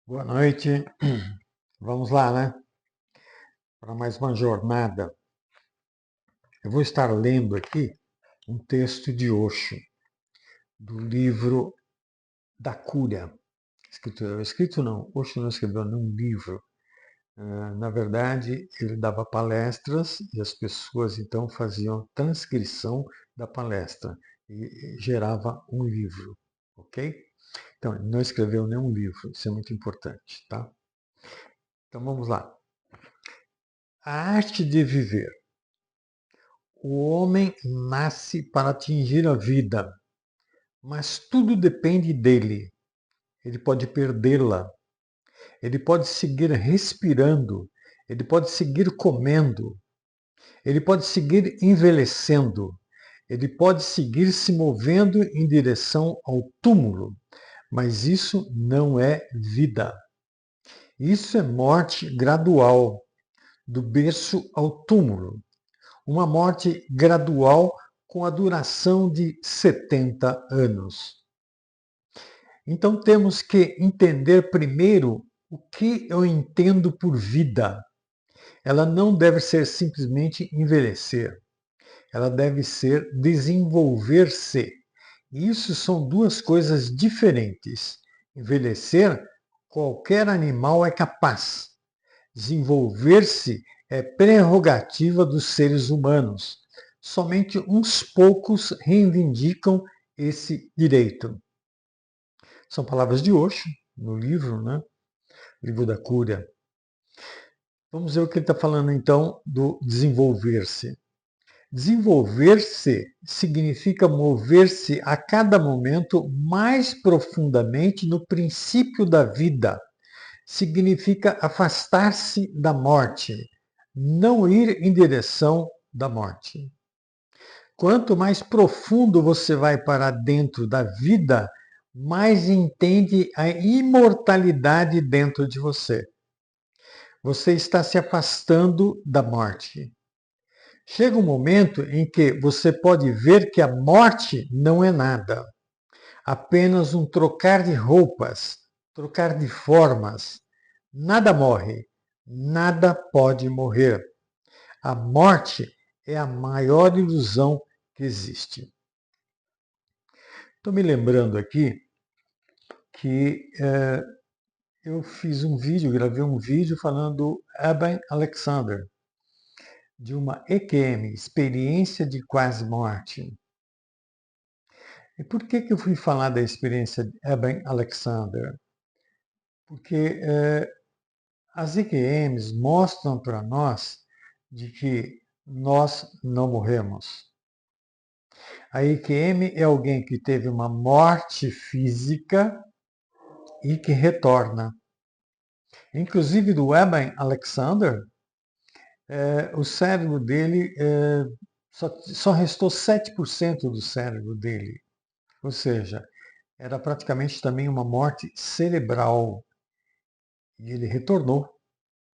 Boa noite. Vamos lá, né? Para mais uma jornada. Eu vou estar lendo aqui um texto de Osho, do livro da Cura. Escrito não, Osho não escreveu nenhum livro. Na verdade, ele dava palestras e as pessoas então faziam transcrição da palestra e gerava um livro, ok? Então, ele não escreveu nenhum livro, isso é muito importante, tá? Então vamos lá. A arte de viver. O homem nasce para atingir a vida, mas tudo depende dele. Ele pode perdê-la, ele pode seguir respirando, ele pode seguir comendo, ele pode seguir envelhecendo, ele pode seguir se movendo em direção ao túmulo, mas isso não é vida. Isso é morte gradual, do berço ao túmulo. Uma morte gradual com a duração de 70 anos. Então temos que entender primeiro o que eu entendo por vida. Ela não deve ser simplesmente envelhecer, ela deve ser desenvolver-se. Isso são duas coisas diferentes. Envelhecer, qualquer animal é capaz. Desenvolver-se é prerrogativa dos seres humanos. Somente uns poucos reivindicam esse direito. São palavras de Osho, no livro, né? Livro da Cura. Vamos ver o que ele está falando então do desenvolver-se. Desenvolver-se significa mover-se a cada momento mais profundamente no princípio da vida. Significa afastar-se da morte, não ir em direção da morte. Quanto mais profundo você vai para dentro da vida, mais entende a imortalidade dentro de você. Você está se afastando da morte. Chega um momento em que você pode ver que a morte não é nada, apenas um trocar de roupas, trocar de formas. Nada morre, nada pode morrer. A morte é a maior ilusão que existe. Estou me lembrando aqui que eu fiz um vídeo, gravei um vídeo falando do Eben Alexander, de uma EQM, experiência de quase morte. E por que eu fui falar da experiência de Eben Alexander? Porque as EQMs mostram para nós de que nós não morremos. A EQM é alguém que teve uma morte física e que retorna. Inclusive do Eben Alexander, o cérebro dele só restou 7% do cérebro dele. Ou seja, era praticamente também uma morte cerebral. E ele retornou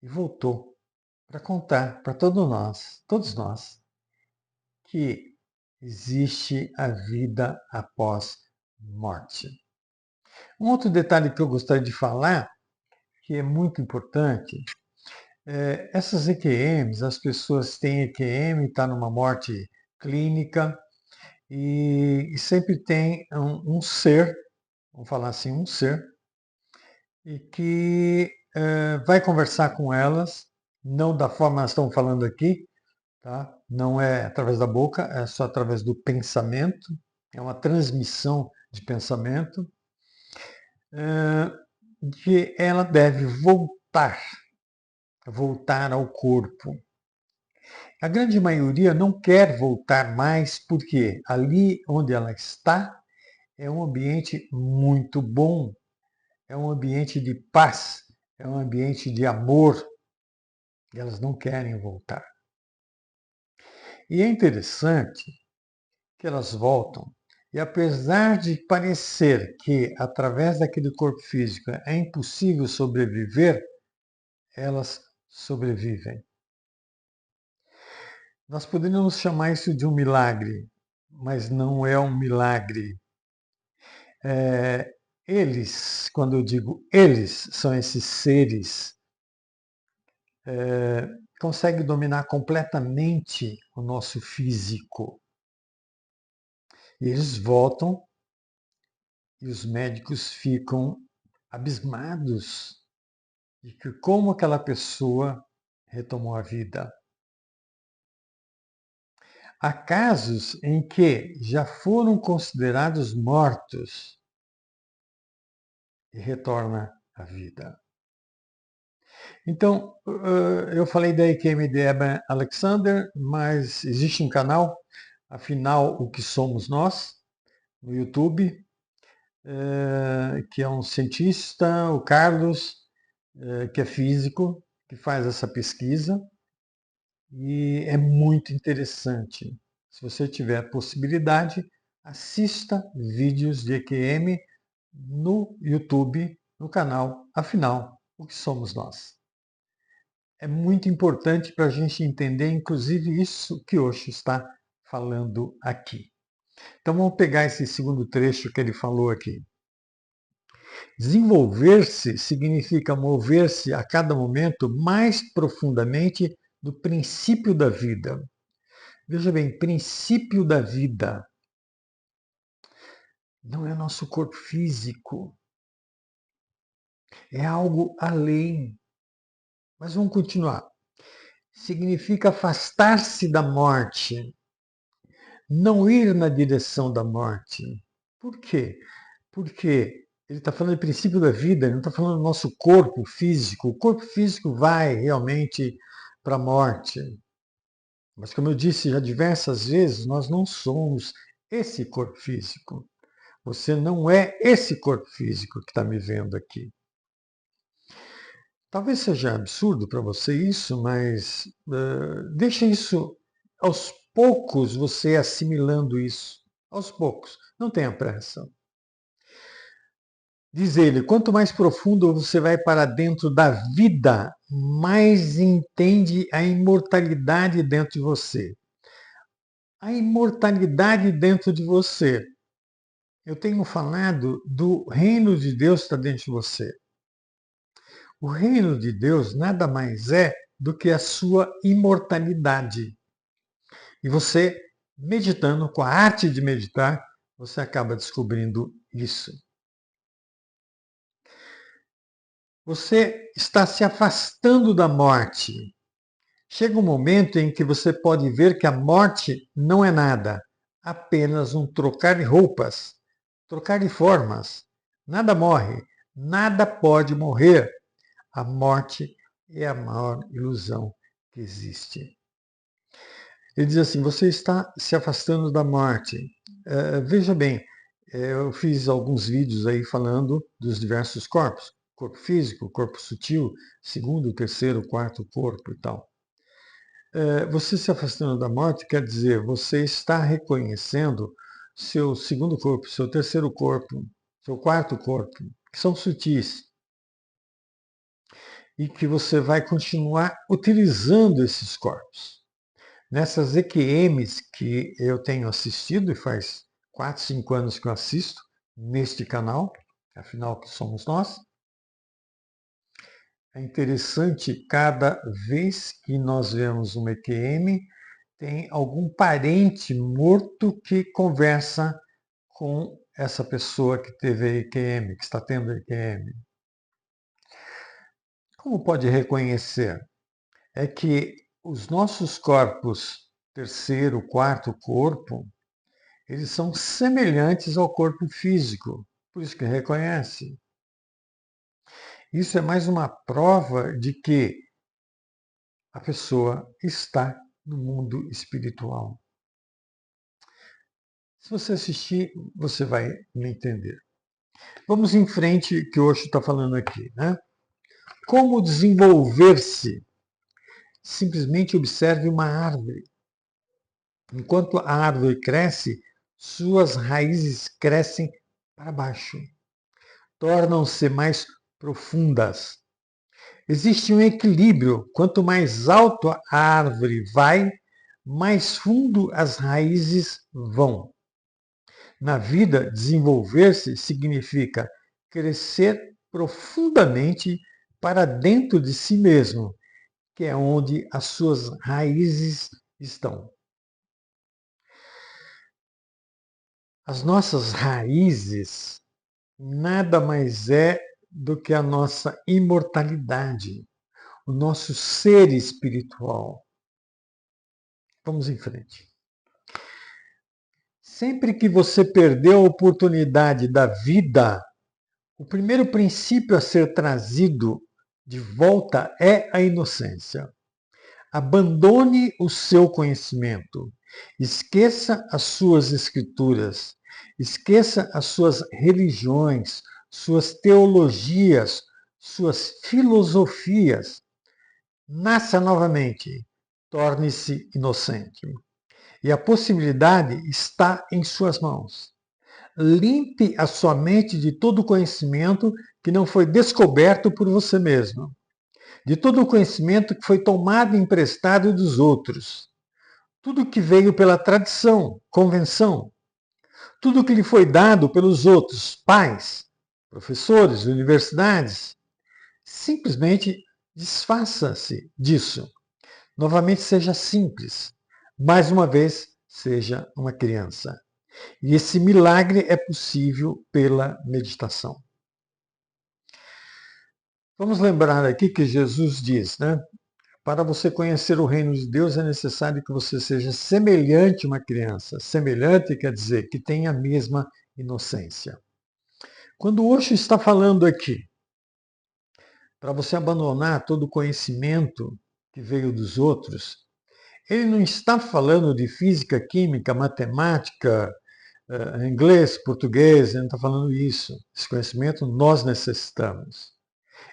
e voltou para contar para todos nós, que existe a vida após morte. Um outro detalhe que eu gostaria de falar, que é muito importante, essas EQMs, as pessoas têm EQM, está numa morte clínica, e sempre tem um ser, vamos falar assim, um ser, e que vai conversar com elas, não da forma que nós estamos falando aqui, tá? Não é através da boca, é só através do pensamento, é uma transmissão de pensamento, que ela deve voltar ao corpo. A grande maioria não quer voltar mais porque ali onde ela está é um ambiente muito bom, é um ambiente de paz, é um ambiente de amor, e elas não querem voltar. E é interessante que elas voltam, e apesar de parecer que através daquele corpo físico é impossível sobreviver, elas sobrevivem. Nós poderíamos chamar isso de um milagre, mas não é um milagre. eles, quando eu digo eles, são esses seres, conseguem dominar completamente o nosso físico. E eles voltam e os médicos ficam abismados de que como aquela pessoa retomou a vida. Há casos em que já foram considerados mortos e retorna à vida. Então, eu falei da EQMD Eben Alexander, mas existe um canal, afinal, o que somos nós, no YouTube, que é um cientista, o Carlos, que é físico, que faz essa pesquisa, e é muito interessante. Se você tiver possibilidade, assista vídeos de EQM no YouTube, no canal, afinal, o que somos nós. É muito importante para a gente entender, inclusive, isso que Osho está falando aqui. Então vamos pegar esse segundo trecho que ele falou aqui. Desenvolver-se significa mover-se a cada momento mais profundamente do princípio da vida. Veja bem, princípio da vida não é nosso corpo físico, é algo além. Mas vamos continuar. Significa afastar-se da morte, não ir na direção da morte. Por quê? Porque ele está falando do princípio da vida, ele não está falando do nosso corpo físico. O corpo físico vai realmente para a morte. Mas, como eu disse já diversas vezes, nós não somos esse corpo físico. Você não é esse corpo físico que está me vendo aqui. Talvez seja absurdo para você isso, mas deixa isso aos poucos, você assimilando isso. Aos poucos. Não tenha pressa. Diz ele, quanto mais profundo você vai para dentro da vida, mais entende a imortalidade dentro de você. A imortalidade dentro de você. Eu tenho falado do reino de Deus que está dentro de você. O reino de Deus nada mais é do que a sua imortalidade. E você, meditando, com a arte de meditar, você acaba descobrindo isso. Você está se afastando da morte. Chega um momento em que você pode ver que a morte não é nada, apenas um trocar de roupas, trocar de formas. Nada morre, nada pode morrer. A morte é a maior ilusão que existe. Ele diz assim, você está se afastando da morte. Veja bem, eu fiz alguns vídeos aí falando dos diversos corpos. Corpo físico, corpo sutil, segundo, terceiro, quarto corpo e tal. Você se afastando da morte quer dizer, você está reconhecendo seu segundo corpo, seu terceiro corpo, seu quarto corpo, que são sutis. E que você vai continuar utilizando esses corpos. Nessas EQMs que eu tenho assistido, e faz 4, 5 anos que eu assisto neste canal, afinal que somos nós, é interessante cada vez que nós vemos uma EQM, tem algum parente morto que conversa com essa pessoa que teve a EQM, que está tendo a EQM. Como pode reconhecer? É que os nossos corpos, terceiro, quarto corpo, eles são semelhantes ao corpo físico, por isso que reconhece. Isso é mais uma prova de que a pessoa está no mundo espiritual. Se você assistir, você vai me entender. Vamos em frente, que o Osho está falando aqui, né? Como desenvolver-se? Simplesmente observe uma árvore. Enquanto a árvore cresce, suas raízes crescem para baixo, tornam-se mais profundas. Existe um equilíbrio. Quanto mais alto a árvore vai, mais fundo as raízes vão. Na vida, desenvolver-se significa crescer profundamente para dentro de si mesmo, que é onde as suas raízes estão. As nossas raízes nada mais é do que a nossa imortalidade, o nosso ser espiritual. Vamos em frente. Sempre que você perdeu a oportunidade da vida, o primeiro princípio a ser trazido de volta é a inocência. Abandone o seu conhecimento. Esqueça as suas escrituras. Esqueça as suas religiões, suas teologias, suas filosofias. Nasça novamente. Torne-se inocente. E a possibilidade está em suas mãos. Limpe a sua mente de todo conhecimento que não foi descoberto por você mesmo, de todo o conhecimento que foi tomado e emprestado dos outros, tudo que veio pela tradição, convenção, tudo que lhe foi dado pelos outros, pais, professores, universidades. Simplesmente desfaça-se disso. Novamente seja simples. Mais uma vez, seja uma criança. E esse milagre é possível pela meditação. Vamos lembrar aqui que Jesus diz, né? Para você conhecer o reino de Deus é necessário que você seja semelhante a uma criança. Semelhante quer dizer que tenha a mesma inocência. Quando o Osho está falando aqui, para você abandonar todo o conhecimento que veio dos outros, ele não está falando de física, química, matemática, inglês, português, ele não está falando isso. Esse conhecimento nós necessitamos.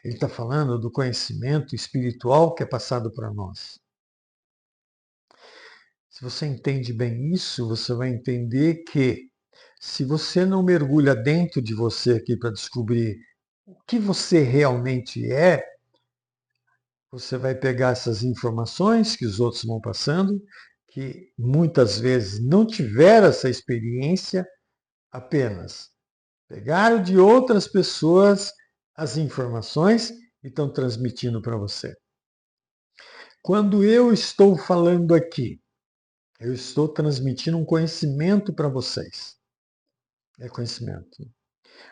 Ele está falando do conhecimento espiritual que é passado para nós. Se você entende bem isso, você vai entender que se você não mergulha dentro de você aqui para descobrir o que você realmente é, você vai pegar essas informações que os outros vão passando, que muitas vezes não tiveram essa experiência, apenas pegaram de outras pessoas as informações e estão transmitindo para você. Quando eu estou falando aqui, eu estou transmitindo um conhecimento para vocês. É conhecimento.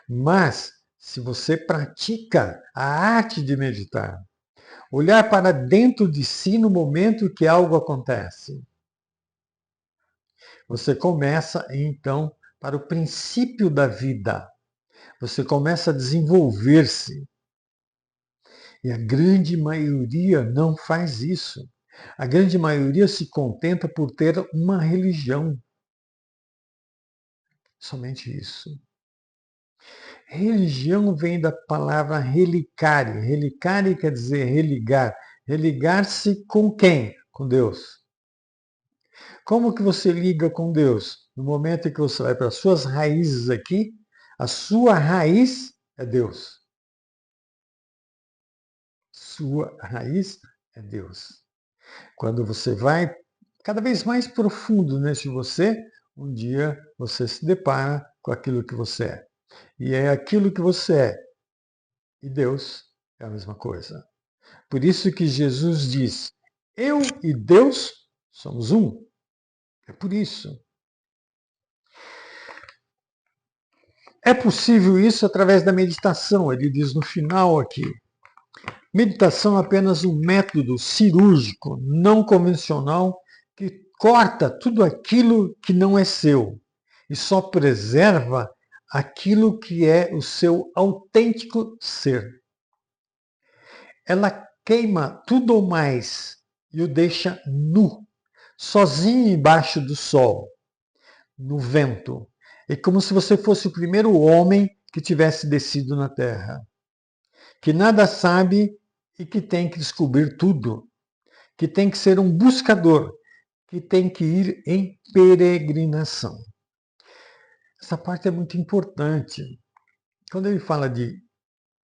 Mas, se você pratica a arte de meditar, olhar para dentro de si no momento que algo acontece, você começa, então, para o princípio da vida. Você começa a desenvolver-se. E a grande maioria não faz isso. A grande maioria se contenta por ter uma religião. Somente isso. Religião vem da palavra relicare. Relicare quer dizer religar. Religar-se com quem? Com Deus. Como que você liga com Deus? No momento em que você vai para as suas raízes aqui, a sua raiz é Deus. Sua raiz é Deus. Quando você vai cada vez mais profundo nesse você, um dia você se depara com aquilo que você é. E é aquilo que você é. E Deus é a mesma coisa. Por isso que Jesus diz, eu e Deus somos um. É por isso. É possível isso através da meditação, ele diz no final aqui. Meditação é apenas um método cirúrgico, não convencional, que corta tudo aquilo que não é seu e só preserva aquilo que é o seu autêntico ser. Ela queima tudo ou mais e o deixa nu, sozinho embaixo do sol, no vento. É como se você fosse o primeiro homem que tivesse descido na Terra, que nada sabe e que tem que descobrir tudo, que tem que ser um buscador, que tem que ir em peregrinação. Essa parte é muito importante. Quando ele fala de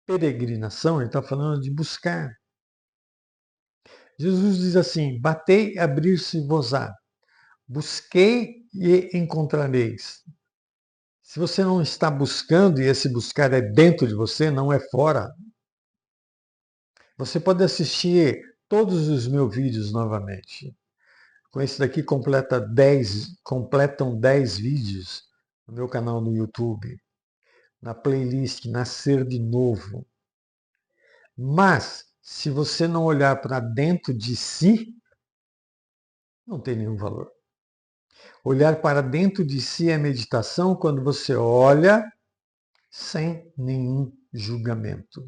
peregrinação, ele está falando de buscar. Jesus diz assim, batei e abrir-se-vos-á. Busquei e encontrareis. Se você não está buscando, e esse buscar é dentro de você, não é fora, você pode assistir todos os meus vídeos novamente. Com esse daqui completam 10 vídeos no meu canal no YouTube, na playlist Nascer de Novo. Mas, se você não olhar para dentro de si, não tem nenhum valor. Olhar para dentro de si é meditação quando você olha sem nenhum julgamento.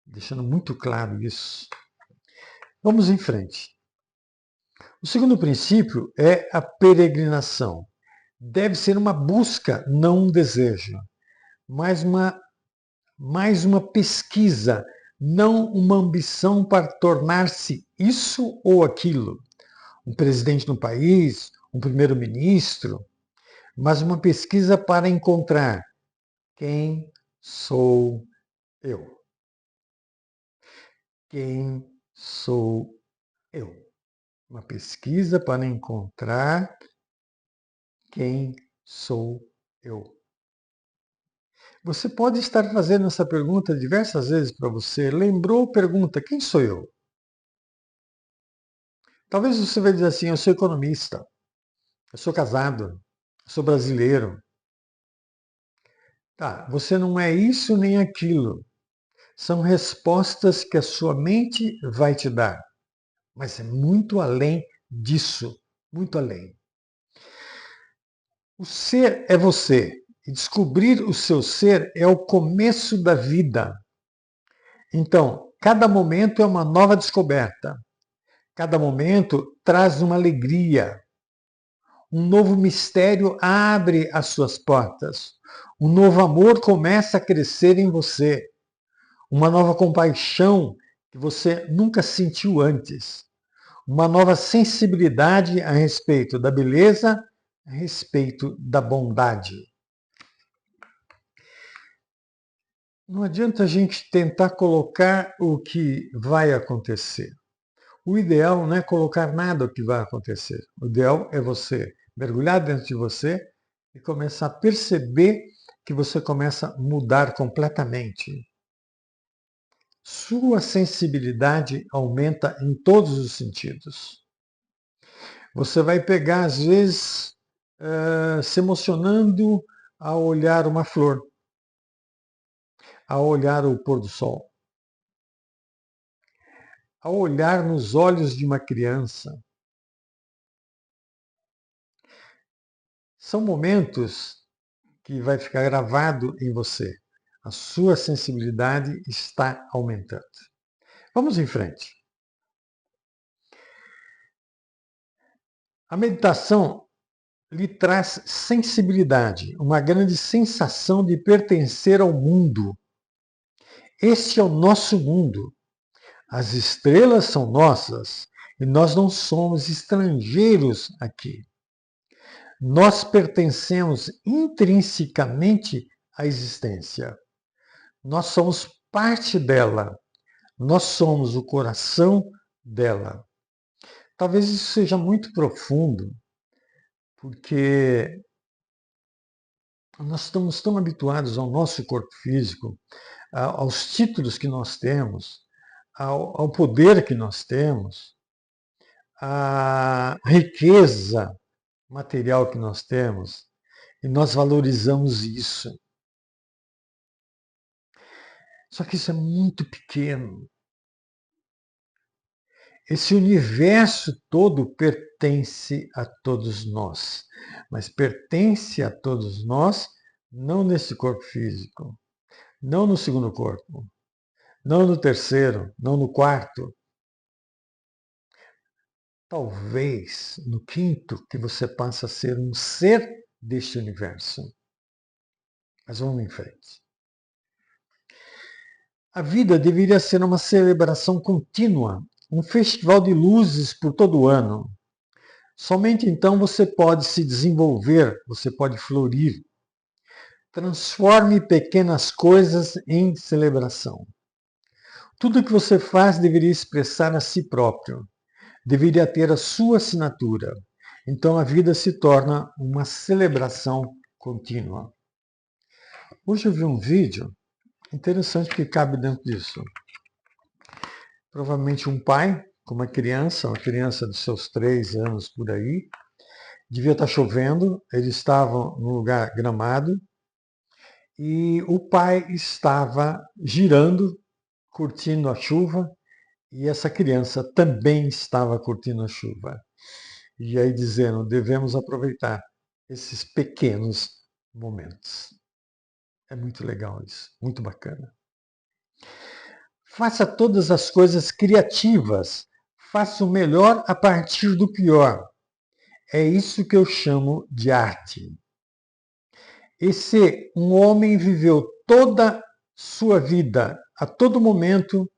Deixando muito claro isso. Vamos em frente. O segundo princípio é a peregrinação. Deve ser uma busca, não um desejo. Mais uma pesquisa, não uma ambição para tornar-se isso ou aquilo. Um presidente de um país, um primeiro-ministro, mas uma pesquisa para encontrar quem sou eu. Quem sou eu? Uma pesquisa para encontrar quem sou eu. Você pode estar fazendo essa pergunta diversas vezes para você. Lembrou? Pergunta: quem sou eu? Talvez você vai dizer assim: eu sou economista, eu sou casado, eu sou brasileiro. Tá, você não é isso nem aquilo. São respostas que a sua mente vai te dar. Mas é muito além disso. Muito além. O ser é você. E descobrir o seu ser é o começo da vida. Então, cada momento é uma nova descoberta. Cada momento traz uma alegria. Um novo mistério abre as suas portas. Um novo amor começa a crescer em você. Uma nova compaixão que você nunca sentiu antes. Uma nova sensibilidade a respeito da beleza, a respeito da bondade. Não adianta a gente tentar colocar o que vai acontecer. O ideal não é colocar nada o que vai acontecer. O ideal é você mergulhar dentro de você e começar a perceber que você começa a mudar completamente. Sua sensibilidade aumenta em todos os sentidos. Você vai pegar, às vezes, se emocionando ao olhar uma flor, ao olhar o pôr do sol, ao olhar nos olhos de uma criança. São momentos que vai ficar gravado em você. A sua sensibilidade está aumentando. Vamos em frente. A meditação lhe traz sensibilidade, uma grande sensação de pertencer ao mundo. Este é o nosso mundo. As estrelas são nossas e nós não somos estrangeiros aqui. Nós pertencemos intrinsecamente à existência. Nós somos parte dela. Nós somos o coração dela. Talvez isso seja muito profundo, porque nós estamos tão habituados ao nosso corpo físico, aos títulos que nós temos, ao poder que nós temos, à riqueza material que nós temos, e nós valorizamos isso. Só que isso é muito pequeno. Esse universo todo pertence a todos nós, mas pertence a todos nós não nesse corpo físico, não no segundo corpo, não no terceiro, não no quarto. Talvez no quinto que você passa a ser um ser deste universo. Mas vamos em frente. A vida deveria ser uma celebração contínua, um festival de luzes por todo o ano. Somente então você pode se desenvolver, você pode florir. Transforme pequenas coisas em celebração. Tudo que você faz deveria expressar a si próprio, deveria ter a sua assinatura. Então a vida se torna uma celebração contínua. Hoje eu vi um vídeo interessante que cabe dentro disso. Provavelmente um pai com uma criança de seus 3 anos por aí, devia estar chovendo, eles estavam num lugar gramado e o pai estava girando, curtindo a chuva, e essa criança também estava curtindo a chuva. E aí dizendo, devemos aproveitar esses pequenos momentos. É muito legal isso, muito bacana. Faça todas as coisas criativas. Faça o melhor a partir do pior. É isso que eu chamo de arte. E se um homem viveu toda sua vida, a todo momento,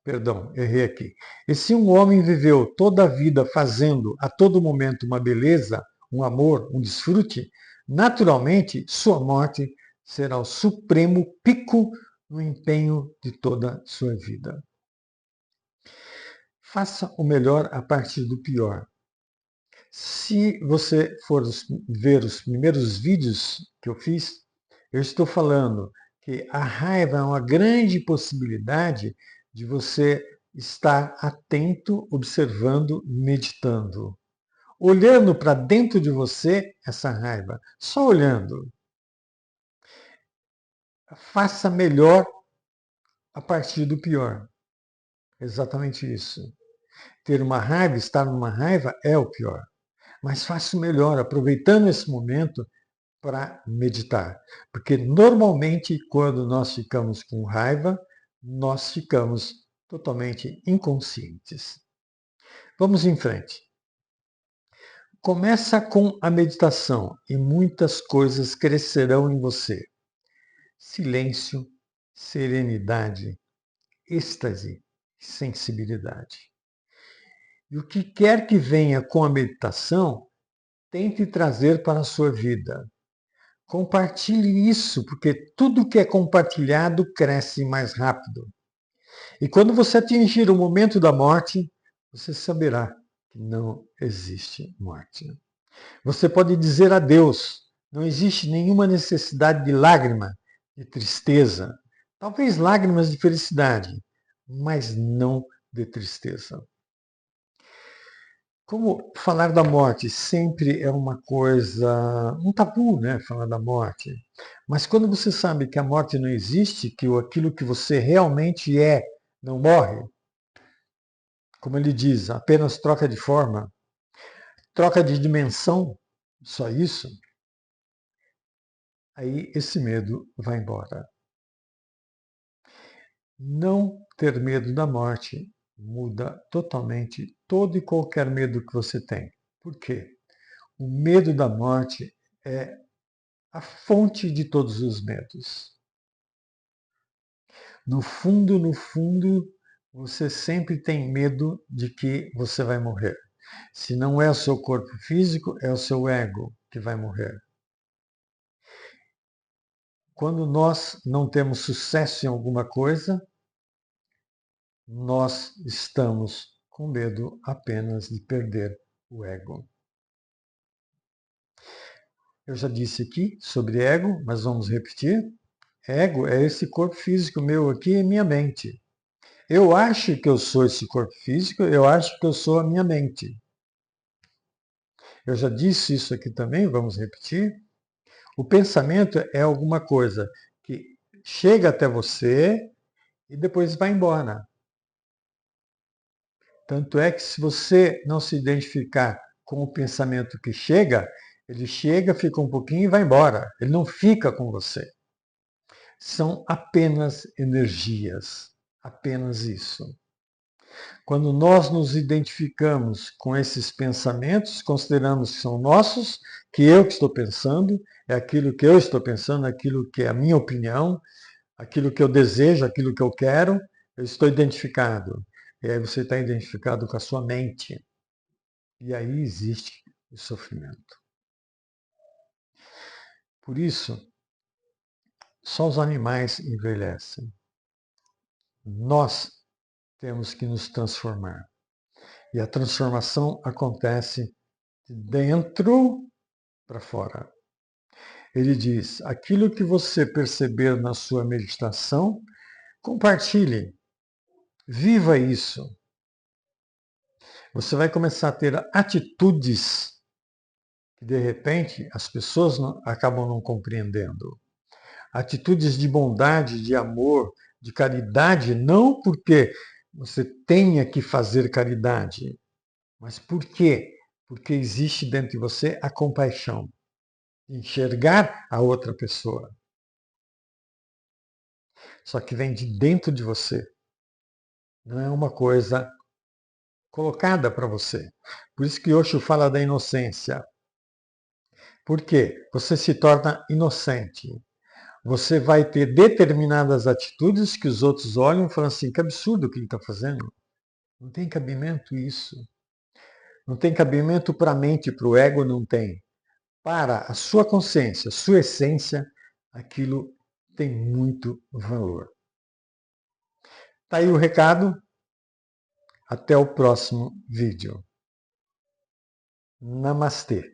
perdão, errei aqui. E se um homem viveu toda a vida fazendo a todo momento uma beleza, um amor, um desfrute, naturalmente sua morte será o supremo pico no empenho de toda a sua vida. Faça o melhor a partir do pior. Se você for ver os primeiros vídeos que eu fiz, eu estou falando que a raiva é uma grande possibilidade de você estar atento, observando, meditando. Olhando para dentro de você essa raiva, só olhando. Faça melhor a partir do pior. Exatamente isso. Ter uma raiva, estar numa raiva é o pior. Mas faça o melhor, aproveitando esse momento para meditar. Porque normalmente, quando nós ficamos com raiva, nós ficamos totalmente inconscientes. Vamos em frente. Começa com a meditação e muitas coisas crescerão em você. Silêncio, serenidade, êxtase, sensibilidade. E o que quer que venha com a meditação, tente trazer para a sua vida. Compartilhe isso, porque tudo que é compartilhado cresce mais rápido. E quando você atingir o momento da morte, você saberá que não existe morte. Você pode dizer a Deus, não existe nenhuma necessidade de lágrima, de tristeza. Talvez lágrimas de felicidade, mas não de tristeza. Como falar da morte sempre é uma coisa, um tabu, né? Falar da morte. Mas quando você sabe que a morte não existe, que aquilo que você realmente é não morre, como ele diz, apenas troca de forma, troca de dimensão, só isso, aí esse medo vai embora. Não ter medo da morte muda totalmente todo e qualquer medo que você tem. Por quê? O medo da morte é a fonte de todos os medos. No fundo, você sempre tem medo de que você vai morrer. Se não é o seu corpo físico, é o seu ego que vai morrer. Quando nós não temos sucesso em alguma coisa, nós estamos com medo apenas de perder o ego. Eu já disse aqui sobre ego, mas vamos repetir. Ego é esse corpo físico meu aqui e minha mente. Eu acho que eu sou esse corpo físico, eu acho que eu sou a minha mente. Eu já disse isso aqui também, vamos repetir. O pensamento é alguma coisa que chega até você e depois vai embora. Tanto é que se você não se identificar com o pensamento que chega, ele chega, fica um pouquinho e vai embora. Ele não fica com você. São apenas energias. Apenas isso. Quando nós nos identificamos com esses pensamentos, consideramos que são nossos, que eu que estou pensando, é aquilo que eu estou pensando, aquilo que é a minha opinião, aquilo que eu desejo, aquilo que eu quero, eu estou identificado. E aí você está identificado com a sua mente. E aí existe o sofrimento. Por isso, só os animais envelhecem. Nós temos que nos transformar. E a transformação acontece de dentro para fora. Ele diz: aquilo que você perceber na sua meditação, compartilhe, viva isso. Você vai começar a ter atitudes que de repente as pessoas acabam não compreendendo. Atitudes de bondade, de amor, de caridade, não porque você tenha que fazer caridade, mas por quê? Porque existe dentro de você a compaixão, enxergar a outra pessoa. Só que vem de dentro de você. Não é uma coisa colocada para você. Por isso que Osho fala da inocência. Por quê? Você se torna inocente. Você vai ter determinadas atitudes que os outros olham e falam assim, que absurdo o que ele está fazendo. Não tem cabimento isso. Não tem cabimento para a mente, para o ego, não tem. Para a sua consciência, a sua essência, aquilo tem muito valor. Tá aí o recado. Até o próximo vídeo. Namastê.